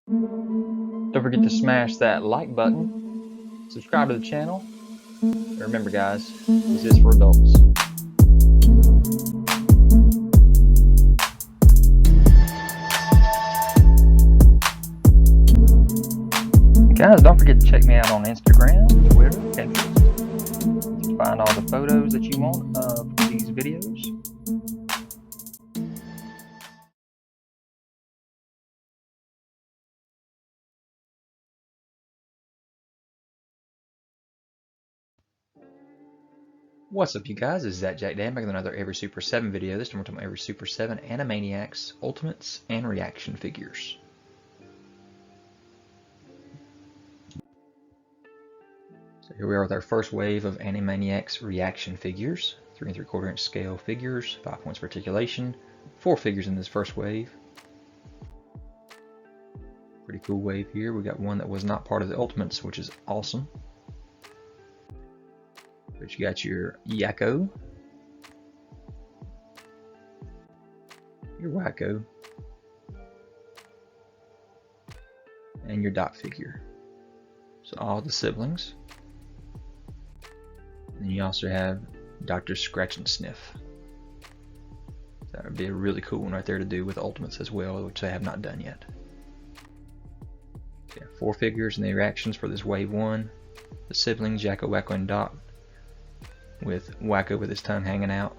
Don't forget to smash that like button, subscribe to the channel, and remember guys, this is for adults. Guys, don't forget to check me out on Instagram, Twitter, Pinterest to find all the photos that you want of these videos. What's up you guys, this is ZacJacDan back with another Every Super 7 video. This time we're talking about Every Super 7 Animaniacs Ultimates and Reaction Figures. So here we are with our first wave of Animaniacs Reaction Figures. 3 3/4 inch scale figures, 5 points of articulation, 4 figures in this first wave. Pretty cool wave here. We got one that was not part of the Ultimates, which is awesome. But you got your Yakko, your Wacko, and your dot figure. So all the siblings. And you also have Dr. Scratch and Sniff. That would be a really cool one right there to do with Ultimates as well, which they have not done yet. So yeah, 4 figures and the reactions for this wave 1. The siblings, Yakko, Wacko, and Dot, with Wacko with his tongue hanging out,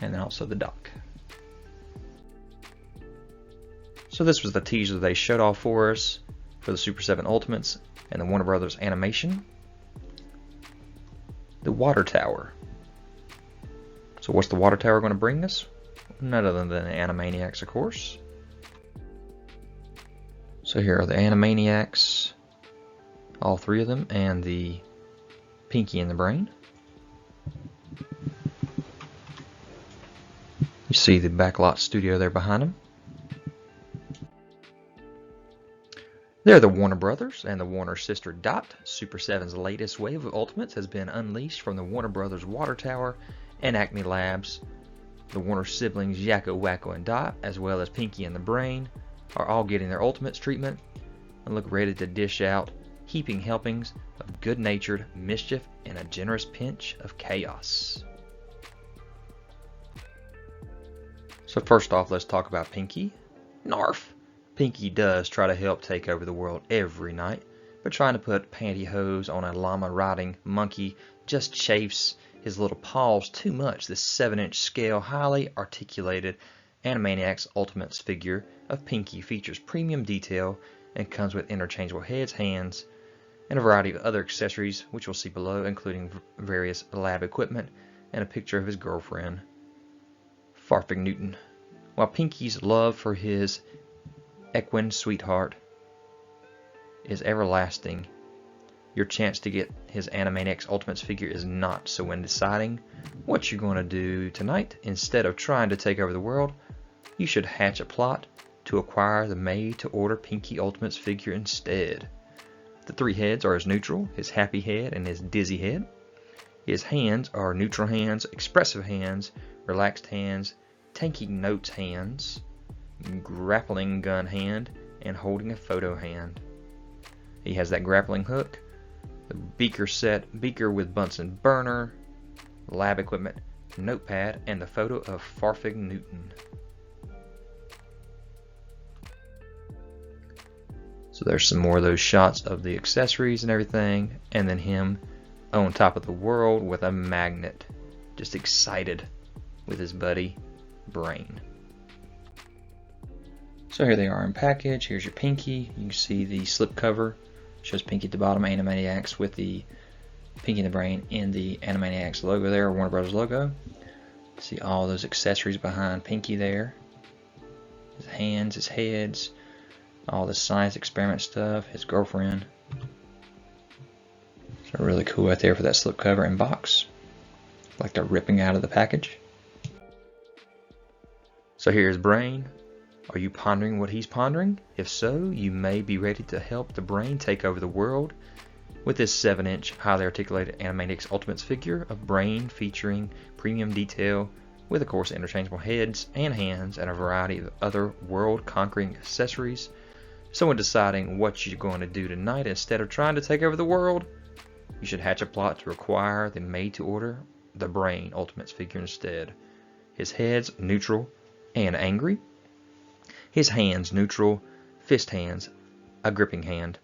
and then also the doc. So this was the teaser they showed off for us for the Super 7 Ultimates and the Warner Brothers animation. The water tower. So what's the water tower going to bring us? None other than the Animaniacs, of course. So here are the Animaniacs, all 3 of them, and the Pinky in the Brain. You see the backlot studio there behind them. They're the Warner Brothers and the Warner sister Dot. Super 7's latest wave of Ultimates has been unleashed from the Warner Brothers Water Tower and Acme Labs. The Warner siblings Yakko, Wacko, and Dot, as well as Pinky in the Brain, are all getting their Ultimates treatment and look ready to dish out heaping helpings of good-natured mischief and a generous pinch of chaos. So first off, let's talk about Pinky. Narf! Pinky does try to help take over the world every night, but trying to put pantyhose on a llama-riding monkey just chafes his little paws too much. This 7-inch scale, highly articulated Animaniacs Ultimates figure of Pinky features premium detail and comes with interchangeable heads, hands, and a variety of other accessories, which we'll see below, including various lab equipment and a picture of his girlfriend, Pharfignewton. While Pinky's love for his equine sweetheart is everlasting, your chance to get his Animaniacs Ultimates figure is not. So when deciding what you're going to do tonight, instead of trying to take over the world, you should hatch a plot to acquire the made-to-order Pinky Ultimates figure instead. The 3 heads are his neutral, his happy head, and his dizzy head. His hands are neutral hands, expressive hands, relaxed hands, taking notes hands, grappling gun hand, and holding a photo hand. He has that grappling hook, the Beaker set, Beaker with Bunsen burner, lab equipment, Notepad, and the Photo of Pharfignewton. So there's some more of those shots of the accessories and everything, and then him on top of the world with a magnet, just excited with his buddy Brain. So here they are in package. Here's your Pinky. You can see the slip cover shows Pinky at the bottom, Animaniacs, with the Pinky in the Brain in the Animaniacs logo there, Warner Brothers logo. See all those accessories behind Pinky there, his hands, his heads, all the science experiment stuff, his girlfriend. So really cool right there for that slipcover and box. Like they're ripping out of the package. So here's Brain. Are you pondering what he's pondering? If so, you may be ready to help the Brain take over the world with this 7-inch highly articulated Animaniacs Ultimates figure of Brain featuring premium detail, with of course interchangeable heads and hands and a variety of other world-conquering accessories. So when deciding what you're going to do tonight, instead of trying to take over the world, you should hatch a plot to acquire the made-to-order The Brain Ultimates figure instead. His head's neutral and angry. His hands neutral, fist hands, a gripping hand,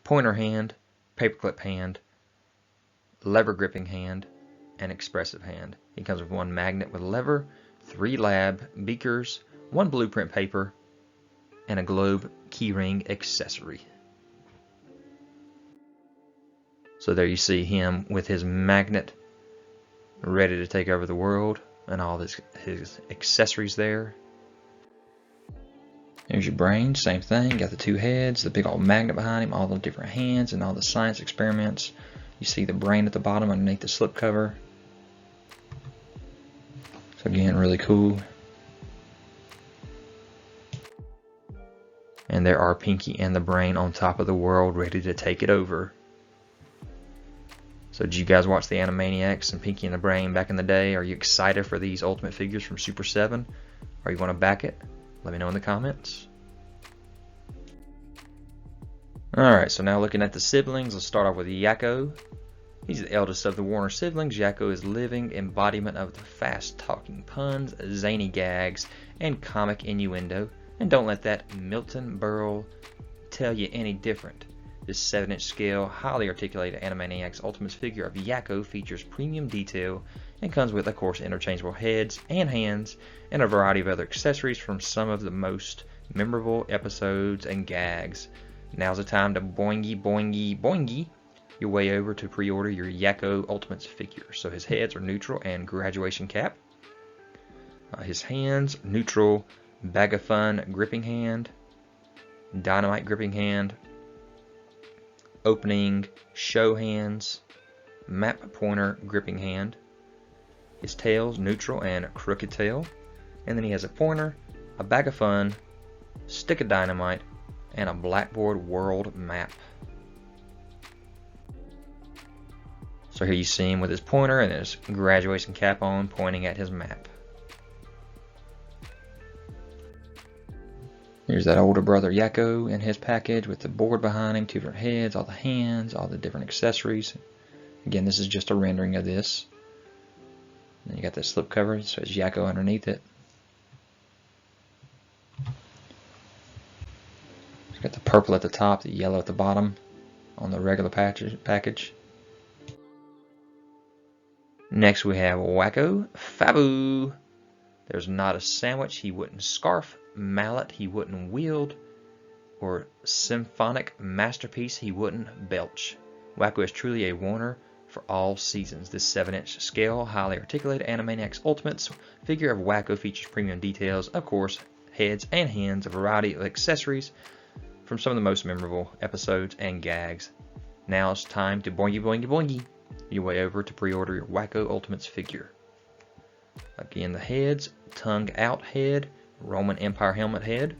pointer hand, paperclip hand, lever gripping hand, and expressive hand. He comes with one magnet with lever, 3 lab beakers, 1 blueprint paper, and a globe keyring accessory. So there you see him with his magnet ready to take over the world and all his accessories there. Here's your brain, same thing, got the 2 heads, the big old magnet behind him, all the different hands and all the science experiments. You see the brain at the bottom underneath the slipcover. So again, really cool. And there are Pinky and the Brain on top of the world ready to take it over. So did you guys watch the Animaniacs and Pinky and the Brain back in the day? Are you excited for these Ultimate figures from Super7? Are you going to back it? Let me know in the comments. Alright, so now looking at the siblings, let's start off with Yakko. He's the eldest of the Warner siblings. Yakko is living embodiment of the fast-talking puns, zany gags, and comic innuendo. And don't let that Milton Berle tell you any different. This 7-inch scale, highly articulated Animaniacs Ultimates figure of Yakko features premium detail and comes with, of course, interchangeable heads and hands and a variety of other accessories from some of the most memorable episodes and gags. Now's the time to boingy, boingy, boingy your way over to pre-order your Yakko Ultimates figure. So his heads are neutral and graduation cap. His hands, neutral, bag of fun gripping hand, dynamite gripping hand, opening show hands, map pointer gripping hand. His tail's neutral and crooked tail. And then he has a pointer, a bag of fun, stick of dynamite, and a blackboard world map. So here you see him with his pointer and his graduation cap on, pointing at his map. Here's that older brother Yakko in his package with the board behind him, 2 different heads, all the hands, all the different accessories. Again, this is just a rendering of this. Then you got this slip cover, so it's Yakko underneath it. It's got the purple at the top, the yellow at the bottom on the regular package. Next we have Wacko, Fabu. There's not a sandwich he wouldn't scarf, mallet he wouldn't wield, or symphonic masterpiece he wouldn't belch. Wacko is truly a Warner for all seasons. This 7-inch scale, highly articulated Animaniacs Ultimates figure of Wacko features premium details, of course, heads and hands, a variety of accessories from some of the most memorable episodes and gags. Now it's time to boingy boingy boingy your way over to pre-order your Wacko Ultimates figure. Again, the heads, tongue out head, Roman Empire helmet head.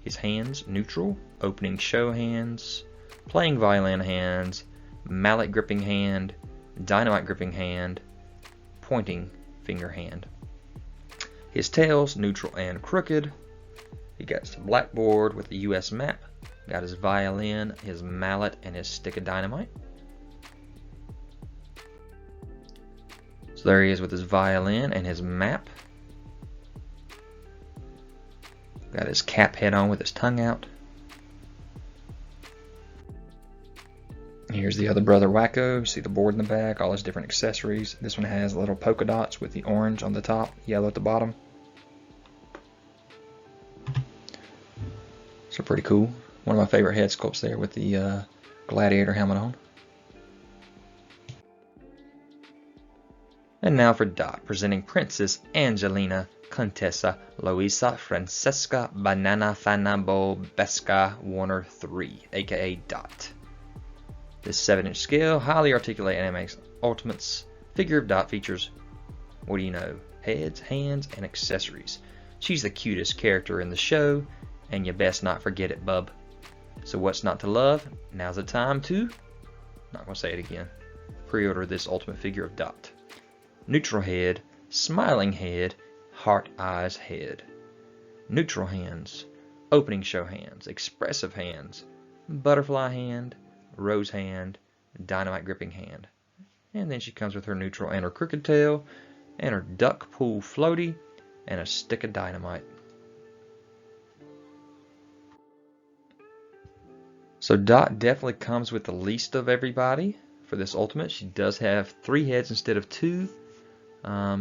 His hands, neutral, opening show hands, playing violin hands, mallet gripping hand, dynamite gripping hand, pointing finger hand. His tail's neutral and crooked. He got his blackboard with the US map, got his violin, his mallet, and his stick of dynamite. So there he is with his violin and his map. Got his cap head on with his tongue out. Here's the other brother Wacko. You see the board in the back, all his different accessories. This one has little polka dots with the orange on the top, yellow at the bottom. So pretty cool. One of my favorite head sculpts there with the gladiator helmet on. And now for Dot, presenting Princess Angelina Contessa Luisa Francesca Banana Fanabo Besca Warner 3, aka Dot. This 7-inch scale, highly articulated Animaniacs Ultimates figure of Dot features, what do you know, heads, hands, and accessories. She's the cutest character in the show, and you best not forget it, bub. So what's not to love? Now's the time to, not gonna say it again, pre-order this Ultimate figure of Dot. Neutral head, smiling head, heart eyes head, neutral hands, opening show hands, expressive hands, butterfly hand, rose hand, dynamite gripping hand. And then she comes with her neutral and her crooked tail, and her duck pool floaty, and a stick of dynamite. So Dot definitely comes with the least of everybody for this ultimate. She does have 3 heads instead of 2. I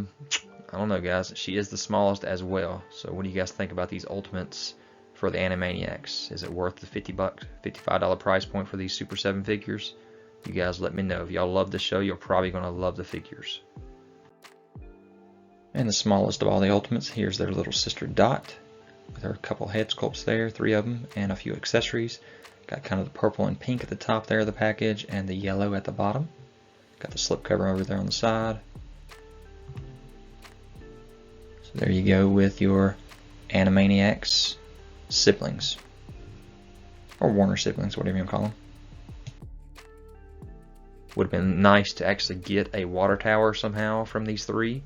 don't know, guys. She is the smallest as well. So what do you guys think about these ultimates for the Animaniacs? Is it worth the $55 price point for these Super 7 figures? You guys let me know. If y'all love the show, you're probably going to love the figures. And the smallest of all the ultimates, here's their little sister Dot, with her couple head sculpts there, 3 of them, and a few accessories. Got kind of the purple and pink at the top there of the package, and the yellow at the bottom. Got the slipcover over there on the side. So there you go with your Animaniacs siblings. Or Warner siblings, whatever you want to call them. Would have been nice to actually get a water tower somehow from these 3,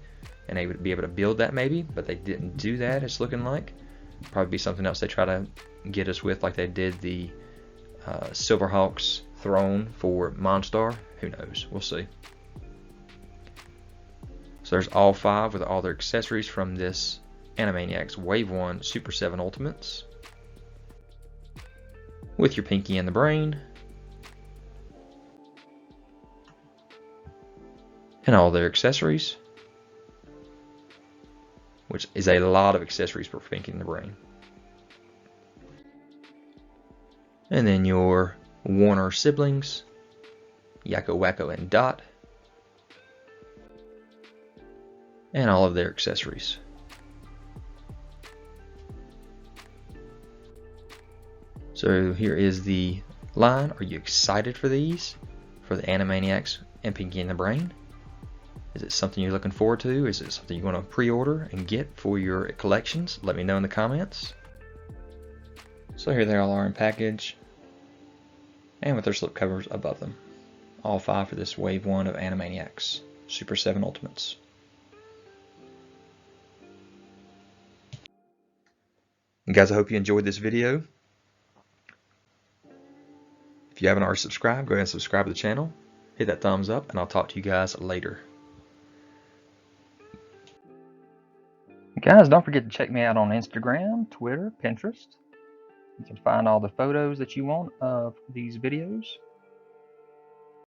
and they would be able to build that maybe, but they didn't do that, it's looking like. Probably be something else they try to get us with, like they did the Silverhawks throne for Monstar. Who knows? We'll see. So there's all 5 with all their accessories from this Animaniacs Wave 1 Super 7 Ultimates. With your Pinky and the Brain. And all their accessories. Which is a lot of accessories for Pinky and the Brain. And then your Warner siblings, Yakko, Wacko, and Dot. And all of their accessories. So here is the line. Are you excited for these? For the Animaniacs and Pinky and the Brain? Is it something you're looking forward to? Is it something you want to pre-order and get for your collections? Let me know in the comments. So here they all are in package, and with their slipcovers above them. All 5 for this Wave 1 of Animaniacs Super 7 Ultimates. And guys, I hope you enjoyed this video. If you haven't already subscribed, go ahead and subscribe to the channel. Hit that thumbs up, and I'll talk to you guys later. Guys, don't forget to check me out on Instagram, Twitter, Pinterest. You can find all the photos that you want of these videos.